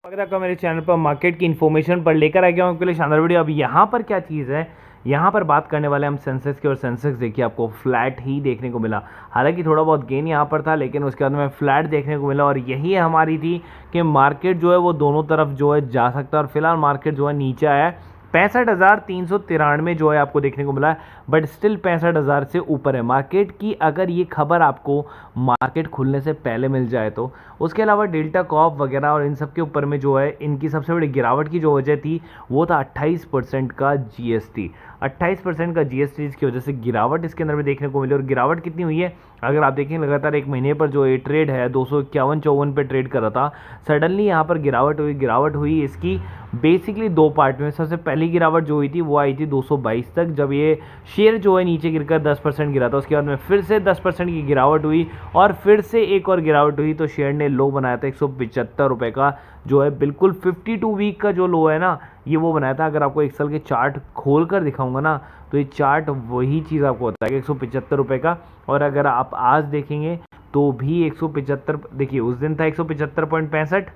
अगर आपका मेरे चैनल पर मार्केट की इन्फॉर्मेशन पर लेकर आ गया हूँ आपके लिए शानदार वीडियो। अब यहाँ पर क्या चीज़ है, यहाँ पर बात करने वाले हम सेंसेक्स की, और सेंसेक्स देखिए आपको फ्लैट ही देखने को मिला। हालांकि थोड़ा बहुत गेन यहाँ पर था, लेकिन उसके बाद में फ्लैट देखने को मिला, और यही हमारी थी कि मार्केट जो है वो दोनों तरफ जो है जा सकता है। और फिलहाल मार्केट जो है नीचे आया है, 65,393 जो है आपको देखने को मिला है, बट स्टिल 65,000 से ऊपर है मार्केट की। अगर ये खबर आपको मार्केट खुलने से पहले मिल जाए तो। उसके अलावा डेल्टा कॉप वगैरह और इन सब के ऊपर में जो है इनकी सबसे बड़ी गिरावट की जो वजह थी वो था 28% का जीएसटी। 28% का जीएसटी की वजह से गिरावट इसके अंदर में देखने को मिली। और गिरावट कितनी हुई है, अगर आप देखें लगातार एक महीने पर जो ये ट्रेड है 251-54 पे ट्रेड कर रहा था, सडनली यहाँ पर गिरावट हुई इसकी बेसिकली दो पार्ट में। सबसे पहली गिरावट जो हुई थी वो आई थी 222 तक, जब ये शेयर जो है नीचे गिरकर 10% गिरा था। उसके बाद में फिर से 10% की गिरावट हुई, और फिर से एक और गिरावट हुई, तो शेयर ने लो बनाया था 175 रुपये का, जो है बिल्कुल 52 वीक का जो लो है ना, ये वो बनाया था। अगर आपको एक साल के चार्ट खोल कर दिखाऊंगा ना, तो ये चार्ट वही चीज़ आपको बताएगा 175 रुपये का। और अगर आप आज देखेंगे तो भी 175, देखिए उस दिन था 175.65,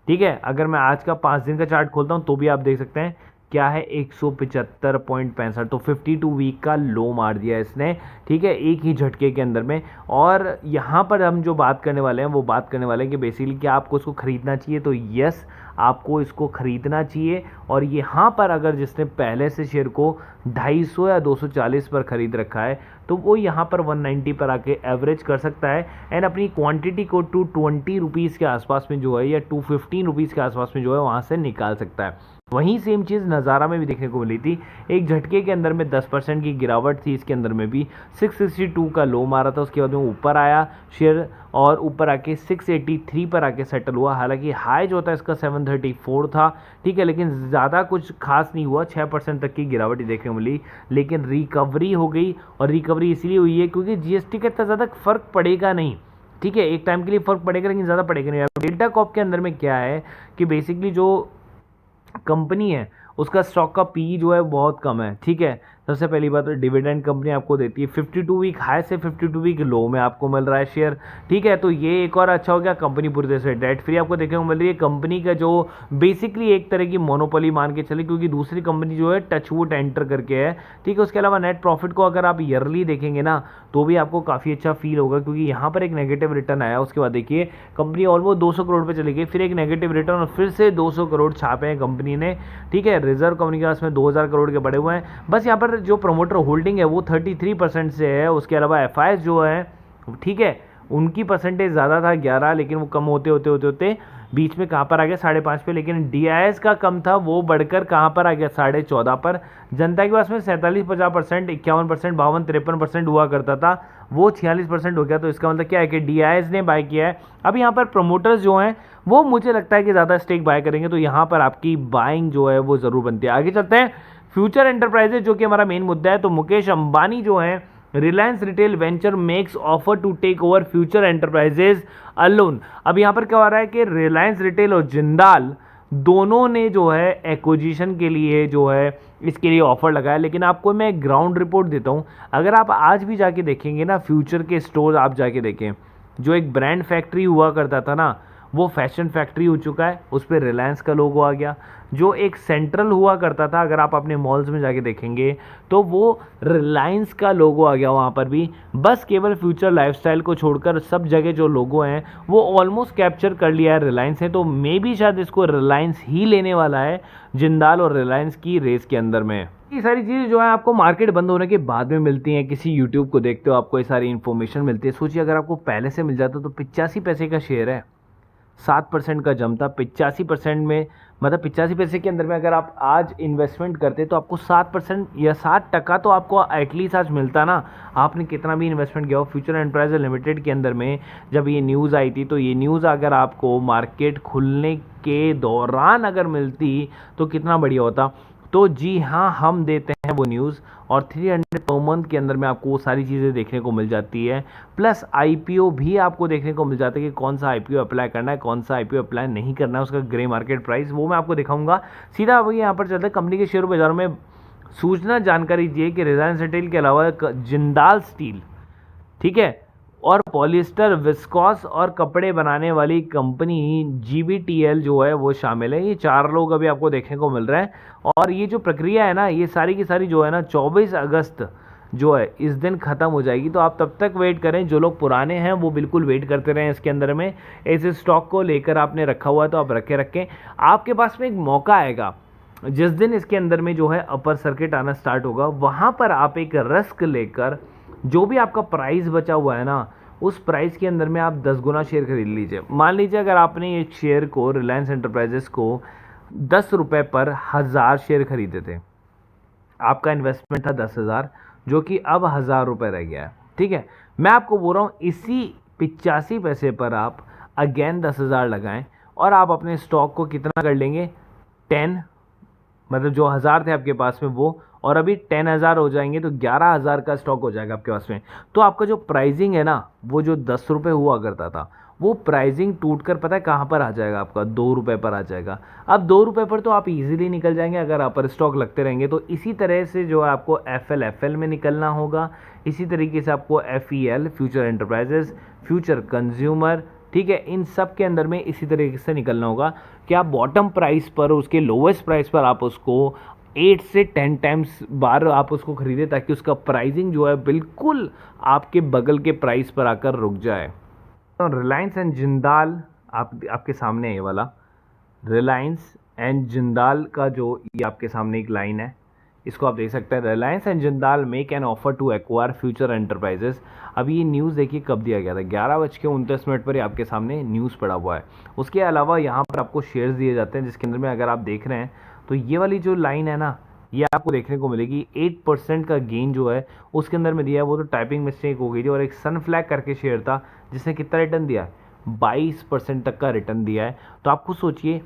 ठीक है। अगर मैं आज का 5 दिन का चार्ट खोलता हूँ तो भी आप देख सकते हैं क्या है, 175.65, तो 52 वीक का लो मार दिया इसने, ठीक है, एक ही झटके के अंदर में। और यहाँ पर हम जो बात करने वाले हैं वो बात करने वाले हैं कि बेसिकली क्या आपको इसको खरीदना चाहिए, तो यस आपको इसको खरीदना चाहिए। और यहाँ पर अगर जिसने पहले से शेयर को 250 या 240 पर खरीद रखा है, तो वो यहाँ पर 190 पर आके एवरेज कर सकता है, एंड अपनी क्वांटिटी को 220 रुपीज़ के आसपास में जो है, या 215 रुपीज़ के आसपास में जो है वहाँ से निकाल सकता है। वहीं सेम चीज़ नज़ारा में भी देखने को मिली थी, एक झटके के अंदर में 10% की गिरावट थी इसके अंदर में भी। 662 का लो मारा था, उसके बाद में ऊपर आया शेयर, और ऊपर आके 683 पर आके सेटल हुआ। हालांकि हाई जो था इसका 734 था, ठीक है, लेकिन ज़्यादा कुछ खास नहीं हुआ, 6% तक की गिरावट ही देखने को मिली, लेकिन रिकवरी हो गई। और रिकवरी इसलिए हुई है क्योंकि जीएसटी का इतना ज़्यादा फर्क पड़ेगा नहीं, ठीक है, एक टाइम के लिए फर्क पड़ेगा लेकिन ज़्यादा पड़ेगा नहीं। डेल्टा कॉप के अंदर में क्या है कि बेसिकली जो कंपनी है उसका स्टॉक का पी जो है बहुत कम है, ठीक है। सबसे पहली बात तो डिविडेंड कंपनी आपको देती है, 52 वीक हाई से 52 वीक लो में आपको मिल रहा है शेयर, ठीक है। तो ये एक और अच्छा हो गया, कंपनी पूरी तरह से डेट फ्री आपको देखने को मिल रही है। कंपनी का जो बेसिकली एक तरह की मोनोपोली मान के चले, क्योंकि दूसरी कंपनी जो है टचवुड एंटर करके है, ठीक है। उसके अलावा नेट प्रॉफिट को अगर आप ईयरली देखेंगे ना तो भी आपको काफ़ी अच्छा फील होगा, क्योंकि यहाँ पर एक नेगेटिव रिटर्न आया, उसके बाद देखिए कंपनी ऑलमोस्ट 200 करोड़ पे चली गई, फिर एक नेगेटिव रिटर्न, और फिर से 200 करोड़ छापे हैं कंपनी ने, ठीक है। रिजर्व कंपनी के पास में 2000 करोड़ के बड़े हुए हैं। बस यहाँ पर जो प्रोमोटर होल्डिंग है वो 33% से है। उसके अलावा एफआईएस जो है, ठीक है, उनकी परसेंटेज ज़्यादा था 11, लेकिन वो कम होते बीच में कहाँ पर आ गया 5.5 पे। लेकिन डीआईएस का कम था, वो बढ़कर कहाँ पर आ गया 14.5 पर। जनता के पास में 47-50%, 51%, 52-53% हुआ करता था, वो 46% हो गया। तो इसका मतलब क्या है कि डीआईएस ने बाय किया है। अब यहाँ पर प्रमोटर्स जो हैं वो मुझे लगता है कि ज़्यादा स्टेक बाय करेंगे, तो यहाँ पर आपकी बाइंग जो है वो ज़रूर बनती है। आगे चलते हैं फ्यूचर एंटरप्राइजेज, जो कि हमारा मेन मुद्दा है। तो मुकेश अंबानी जो है, Reliance retail venture makes offer to take over Future Enterprises alone. अब यहाँ पर क्या हो रहा है कि रिलायंस रिटेल और जिंदाल दोनों ने जो है एक्विजिशन के लिए जो है इसके लिए ऑफर लगाया। लेकिन आपको मैं ग्राउंड रिपोर्ट देता हूँ, अगर आप आज भी जाके देखेंगे ना फ्यूचर के स्टोर, आप जाके देखें, जो एक ब्रांड फैक्ट्री हुआ करता था ना, वो फैशन फैक्ट्री हो चुका है, उस पर रिलायंस का लोगो आ गया। जो एक सेंट्रल हुआ करता था, अगर आप अपने मॉल्स में जाके देखेंगे तो वो रिलायंस का लोगो आ गया वहाँ पर भी। बस केवल फ्यूचर लाइफस्टाइल को छोड़कर सब जगह जो लोगो हैं वो ऑलमोस्ट कैप्चर कर लिया है रिलायंस ने। तो मे भी शायद इसको रिलायंस ही लेने वाला है जिंदाल और रिलायंस की रेस के अंदर में। ये सारी चीज़ें जो है आपको मार्केट बंद होने के बाद में मिलती हैं, किसी यूट्यूब को देखते हो आपको ये सारी इन्फॉर्मेशन मिलती है। सोचिए अगर आपको पहले से मिल जाता तो 85 पैसे का शेयर है, 7% का जम था, 85% में मतलब 85 पैसे के अंदर में अगर आप आज इन्वेस्टमेंट करते तो आपको 7% या 7% तो आपको एटलीस्ट आज मिलता ना। आपने कितना भी इन्वेस्टमेंट किया हो। फ्यूचर एंटरप्राइज लिमिटेड के अंदर में जब ये न्यूज़ आई थी, तो ये न्यूज़ अगर आपको मार्केट खुलने के दौरान अगर मिलती तो कितना बढ़िया होता। तो जी हाँ, हम देते हैं वो न्यूज़, और 300 पर मंथ के अंदर में आपको वो सारी चीज़ें देखने को मिल जाती है। प्लस आईपीओ भी आपको देखने को मिल जाता है कि कौन सा आईपीओ अप्लाई करना है, कौन सा आईपीओ अप्लाई नहीं करना है, उसका ग्रे मार्केट प्राइस वो मैं आपको दिखाऊंगा। सीधा वही यहाँ पर चलते हैं कंपनी के शेयर बाजारों में। सूचना जानकारी दी कि रिलायंस रिटेल के अलावा जिंदाल स्टील, ठीक है, और पॉलिएस्टर, विस्कॉस और कपड़े बनाने वाली कंपनी जीबीटीएल जो है वो शामिल है। ये 4 लोग अभी आपको देखने को मिल रहे हैं और ये जो प्रक्रिया है ना, ये सारी की सारी जो है ना 24 अगस्त जो है इस दिन ख़त्म हो जाएगी। तो आप तब तक वेट करें, जो लोग पुराने हैं वो बिल्कुल वेट करते रहें इसके अंदर में। इस स्टॉक को लेकर आपने रखा हुआ है तो आप रखें। आपके पास में एक मौका आएगा जिस दिन इसके अंदर में जो है अपर सर्किट आना स्टार्ट होगा, वहाँ पर आप एक रिस्क लेकर जो भी आपका प्राइस बचा हुआ है ना, उस प्राइस के अंदर में आप 10 गुना शेयर खरीद लीजिए। मान लीजिए अगर आपने एक शेयर को, रिलायंस एंटरप्राइजेस को 10 रुपये पर 1000 शेयर खरीदे थे, आपका इन्वेस्टमेंट था 10,000, जो कि अब 1000 रुपये रह गया है। ठीक है, मैं आपको बोल रहा हूँ इसी 85 पैसे पर आप अगेन 10,000 लगाएं और आप अपने स्टॉक को कितना कर लेंगे, 10, मतलब जो 1000 थे आपके पास में वो, और अभी 10,000 हो जाएंगे तो 11,000 का स्टॉक हो जाएगा आपके पास में। तो आपका जो प्राइसिंग है ना, वो जो 10 रुपये हुआ करता था, वो प्राइसिंग टूट कर पता है कहाँ पर आ जाएगा, आपका 2 रुपये पर आ जाएगा। अब 2 रुपये पर तो आप इजीली निकल जाएंगे अगर आप पर स्टॉक लगते रहेंगे। तो इसी तरह से जो है आपको एफएल में निकलना होगा, इसी तरीके से आपको एफईएल, फ्यूचर एंटरप्राइजेस, फ्यूचर कंज्यूमर, ठीक है, इन सब के अंदर में इसी तरीके से निकलना होगा कि आप बॉटम प्राइस पर, उसके लोवेस्ट प्राइस पर आप उसको 8 से 10 टाइम्स बार आप उसको खरीदें, ताकि उसका प्राइसिंग जो है बिल्कुल आपके बगल के प्राइस पर आकर रुक जाए। तो रिलायंस एंड जिंदाल आपके सामने है, ये वाला रिलायंस एंड जिंदाल का जो ये आपके सामने एक लाइन है, इसको आप देख सकते हैं। Reliance and Jindal make an offer to acquire Future Enterprises. अभी ये न्यूज़ देखिए कब दिया गया था, 11:29 पर ही आपके सामने न्यूज़ पड़ा हुआ है। उसके अलावा यहाँ पर आपको शेयर्स दिए जाते हैं, जिसके अंदर में अगर आप देख रहे हैं तो ये वाली जो लाइन है ना, ये आपको देखने को मिलेगी। 8% का गेन जो है उसके अंदर में दिया है, वो तो टाइपिंग मिस्टेक हो गई थी। और एक सनफ्लैग करके शेयर था जिसने कितना रिटर्न दिया है, 22% तक का रिटर्न दिया है। तो आप खुद सोचिए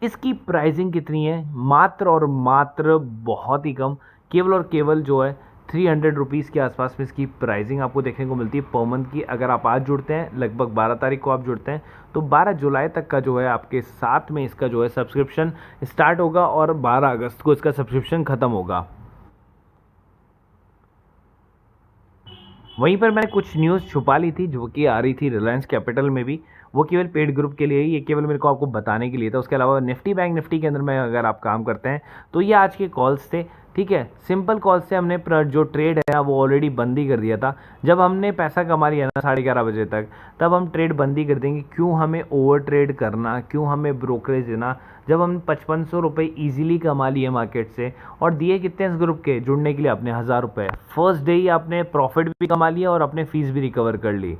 इसकी प्राइसिंग कितनी है, मात्र और मात्र बहुत ही कम, केवल और केवल जो है 300 रुपीज़ के आसपास में इसकी प्राइसिंग आपको देखने को मिलती है पर मंथ की। अगर आप आज जुड़ते हैं, लगभग 12 तारीख को आप जुड़ते हैं, तो 12 जुलाई तक का जो है आपके साथ में इसका जो है सब्सक्रिप्शन स्टार्ट होगा और 12 अगस्त को इसका सब्सक्रिप्शन ख़त्म होगा। वहीं पर मैंने कुछ न्यूज़ छुपा ली थी जो कि आ रही थी रिलायंस कैपिटल में भी, वो केवल पेड ग्रुप के लिए ही, ये केवल मेरे को आपको बताने के लिए था। उसके अलावा निफ्टी बैंक निफ्टी के अंदर में अगर आप काम करते हैं तो ये आज के कॉल्स थे। ठीक है, सिंपल कॉल से हमने जो ट्रेड है वो ऑलरेडी बंद ही कर दिया था। जब हमने पैसा कमा लिया ना 11:30 बजे तक, तब हम ट्रेड बंद ही कर देंगे। क्यों हमें ओवर ट्रेड करना, क्यों हमें ब्रोकरेज देना, जब हम 5500 रुपये ईजिली कमा लिए मार्केट से। और दिए कितने इस ग्रुप के जुड़ने के लिए आपने, 1000 रुपये। फर्स्ट डे ही आपने प्रॉफिट भी कमा लिया और अपने फीस भी रिकवर कर ली।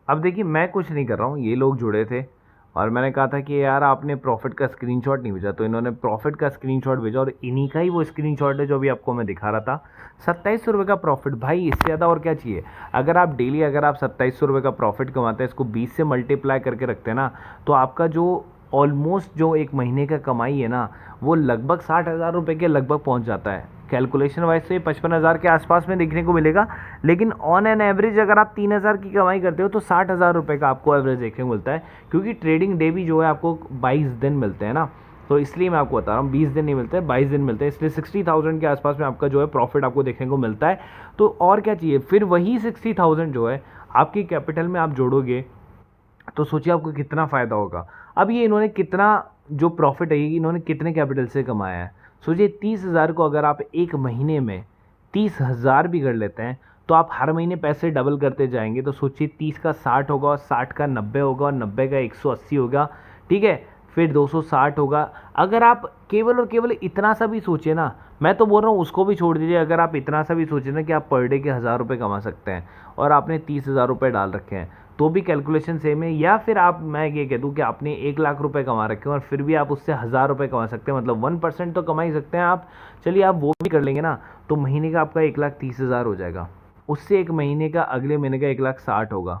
अब देखिए मैं कुछ नहीं कर रहा हूँ, ये लोग जुड़े थे और मैंने कहा था कि यार आपने प्रॉफिट का स्क्रीनशॉट नहीं भेजा, तो इन्होंने प्रॉफिट का स्क्रीनशॉट भेजा और इन्हीं का ही वो स्क्रीनशॉट है जो अभी आपको मैं दिखा रहा था। 2700 रुपये का प्रॉफिट, भाई इससे ज़्यादा और क्या चाहिए। अगर आप डेली अगर आप 2700 रुपये का प्रॉफिट कमाते हैं, इसको 20 से मल्टीप्लाई करके रखते हैं ना, तो आपका जो ऑलमोस्ट जो एक महीने का कमाई है ना, वो लगभग 60,000 रुपये के लगभग पहुँच जाता है। कैलकुलेशन वाइज तो ये 55,000 के आसपास में देखने को मिलेगा, लेकिन ऑन एन एवरेज अगर आप 3,000 की कमाई करते हो तो 60,000 रुपये का आपको एवरेज देखने को मिलता है। क्योंकि ट्रेडिंग डे भी जो है आपको 22 दिन मिलते हैं ना, तो इसलिए मैं आपको बता रहा हूँ 20 दिन नहीं मिलते हैं, 22 दिन मिलते हैं, इसलिए 60,000 के आसपास में आपका जो है प्रॉफिट आपको देखने को मिलता है। तो और क्या चाहिए, फिर वही 60,000 जो है आपकी कैपिटल में आप जोड़ोगे तो सोचिए आपको कितना फ़ायदा होगा। अब ये इन्होंने कितना जो प्रॉफिट है इन्होंने कितने कैपिटल से कमाया है, सोचिए 30,000 को अगर आप एक महीने में 30,000 भी कर लेते हैं तो आप हर महीने पैसे डबल करते जाएंगे। तो सोचिए 30 का 60 होगा और 60 का 90 होगा और 90 का 180 होगा, ठीक है, फिर 260 होगा। अगर आप केवल और केवल इतना सा भी सोचे ना, मैं तो बोल रहा हूँ उसको भी छोड़ दीजिए, अगर आप इतना सा भी सोचे ना कि आप पर डे के 1000 रुपये कमा सकते हैं और आपने 30,000 रुपये डाल रखे हैं, तो भी कैलकुलेशन सेम है। या फिर आप, मैं ये कह दूं कि आपने 1,00,000 रुपये कमा रखे हैं और फिर भी आप उससे 1000 रुपये कमा सकते हैं, मतलब 1% तो कमा ही सकते हैं आप। चलिए आप वो भी कर लेंगे ना, तो महीने का आपका 1,30,000 हो जाएगा। उससे एक महीने का, अगले महीने का 1,60,000 होगा।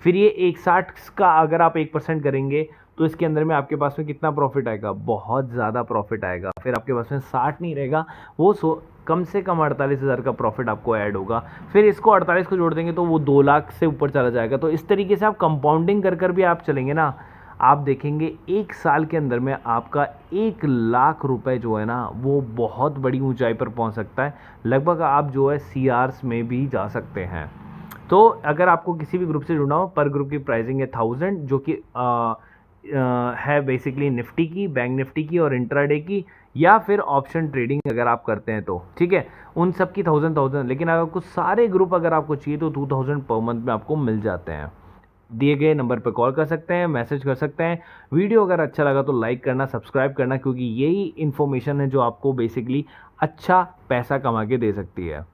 फिर ये 160 का अगर आप 1% करेंगे तो इसके अंदर में आपके पास में कितना प्रॉफिट आएगा, बहुत ज़्यादा प्रॉफिट आएगा। फिर आपके पास में 60 नहीं रहेगा, वो कम से कम 48,000 का प्रॉफिट आपको ऐड होगा। फिर इसको 48 को जोड़ देंगे तो वो 2,00,000 से ऊपर चला जाएगा। तो इस तरीके से आप कंपाउंडिंग कर कर भी आप चलेंगे ना, आप देखेंगे एक साल के अंदर में आपका 1,00,000 रुपये जो है ना वो बहुत बड़ी ऊंचाई पर पहुंच सकता है। लगभग आप जो है CRs में भी जा सकते हैं। तो अगर आपको किसी भी ग्रुप से जुड़ना हो, पर ग्रुप की प्राइसिंग है 1000, जो कि है बेसिकली निफ्टी की, बैंक निफ्टी की और इंट्राडे की, या फिर ऑप्शन ट्रेडिंग अगर आप करते हैं तो ठीक है, उन सब की 1000। लेकिन अगर कुछ सारे ग्रुप अगर आपको चाहिए तो 2000 पर मंथ में आपको मिल जाते हैं। दिए गए नंबर पर कॉल कर सकते हैं, मैसेज कर सकते हैं। वीडियो अगर अच्छा लगा तो लाइक करना, सब्सक्राइब करना, क्योंकि यही इन्फॉर्मेशन है जो आपको बेसिकली अच्छा पैसा कमा के दे सकती है।